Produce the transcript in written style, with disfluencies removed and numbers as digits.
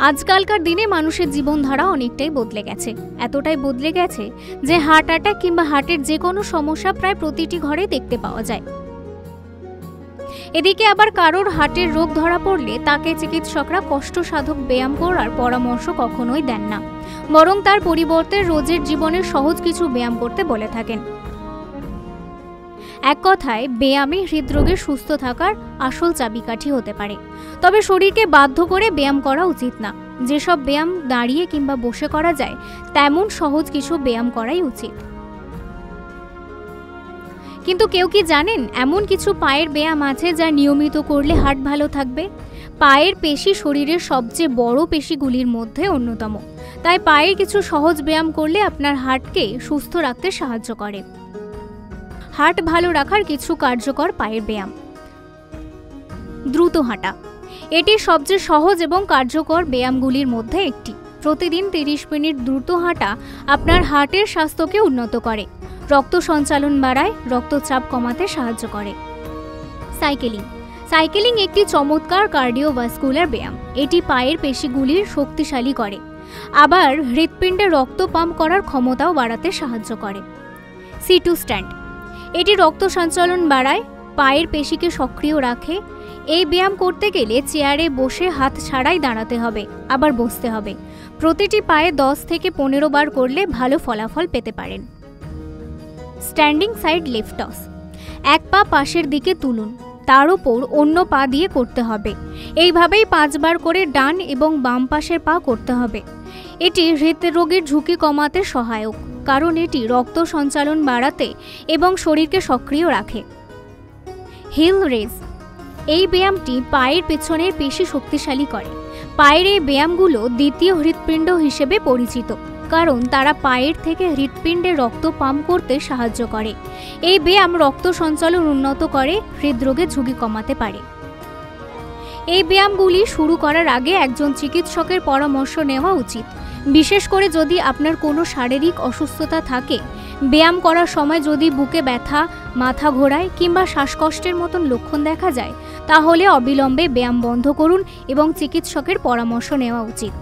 আজকালকার দিনে মানুষের জীবনধারা অনেকটাই বদলে গেছে। এতটাই বদলে গেছে যে হার্ট অ্যাটাক কিংবা হার্টের যে কোনো সমস্যা প্রায় প্রতিটি ঘরে দেখতে পাওয়া যায়। এদিকে আবার কারোর হার্টের রোগ ধরা পড়লে তাকে চিকিৎসকরা কষ্টসাধক ব্যায়াম করার পরামর্শ কখনোই দেন না, বরং তার পরিবর্তে রোজের জীবনের সহজ কিছু ব্যায়াম করতে বলে থাকেন। এক কথায় ব্যায়ামে হৃদরোগের সুস্থ থাকার আসল চাবিকাঠি হতে পারে। তবে শরীরকে বাধ্য করে ব্যায়াম করা উচিত না। যেসব ব্যায়াম দাঁড়িয়ে কিংবা বসে করা যায় তেমন সহজ কিছু ব্যায়াম করাই উচিত। কিন্তু কেউ কি জানেন এমন কিছু পায়ের ব্যায়াম আছে যা নিয়মিত করলে হার্ট ভালো থাকবে? পায়ের পেশি শরীরের সবচেয়ে বড় পেশিগুলির মধ্যে অন্যতম, তাই পায়ের কিছু সহজ ব্যায়াম করলে আপনার হার্টকে সুস্থ রাখতে সাহায্য করে। হার্ট ভালো রাখার কিছু কার্যকর পায়ের ব্যায়াম। দ্রুত হাঁটা, এটি সবচেয়ে সহজ এবং কার্যকর ব্যায়ামগুলির মধ্যে একটি। প্রতিদিন 30 মিনিট দ্রুত হাঁটা আপনার হার্টের স্বাস্থ্যকে উন্নত করে, রক্ত সঞ্চালন বাড়ায়, রক্তচাপ কমাতে সাহায্য করে। সাইকেলিং একটি চমৎকার কার্ডিওভাস্কুলার ব্যায়াম। এটি পায়ের পেশিগুলির শক্তিশালী করে, আবার হৃৎপিণ্ডে রক্ত পাম্প করার ক্ষমতাও বাড়াতে সাহায্য করে। সিট টু স্ট্যান্ড, এটি রক্ত সঞ্চালন বাড়ায়, পায়ের পেশিকে সক্রিয় রাখে। এই ব্যায়াম করতে গেলে চেয়ারে বসে হাত ছাড়াই দাঁড়াতে হবে, আবার বসতে হবে। প্রতিটি পায়ে 10 থেকে 15 বার করলে ভালো ফলাফল পেতে পারেন। স্ট্যান্ডিং সাইড লিফট টস, এক পা পাশের দিকে তুলুন, তার উপর অন্য পা দিয়ে করতে হবে। এইভাবেই 5 বার করে ডান এবং বাম পাশের পা করতে হবে। এটি হৃদরোগের ঝুঁকি কমাতে সহায়ক, কারণ এটি রক্ত সঞ্চালন বাড়াতে এবং শরীরকে সক্রিয় রাখে। হিল রেজ, এই ব্যায়ামটি পায়ের পেছনের পেশি শক্তিশালী করে। পায়ের এই ব্যায়ামগুলো দ্বিতীয় হৃৎপিণ্ড হিসেবে পরিচিত, কারণ তারা পায়ের থেকে হৃৎপিণ্ডে রক্ত পাম্প করতে সাহায্য করে। এই ব্যায়াম রক্ত সঞ্চালন উন্নত করে, হৃদরোগের ঝুঁকি কমাতে পারে। এই ব্যায়ামগুলি শুরু করার আগে একজন চিকিৎসকের পরামর্শ নেওয়া উচিত, বিশেষ করে যদি আপনার কোনো শারীরিক অসুস্থতা থাকে। ব্যায়াম করার সময় যদি বুকে ব্যথা, মাথা ঘোরায় কিংবা শ্বাসকষ্টের মতন লক্ষণ দেখা যায়, তাহলে অবিলম্বে ব্যায়াম বন্ধ করুন এবং চিকিৎসকের পরামর্শ নেওয়া উচিত।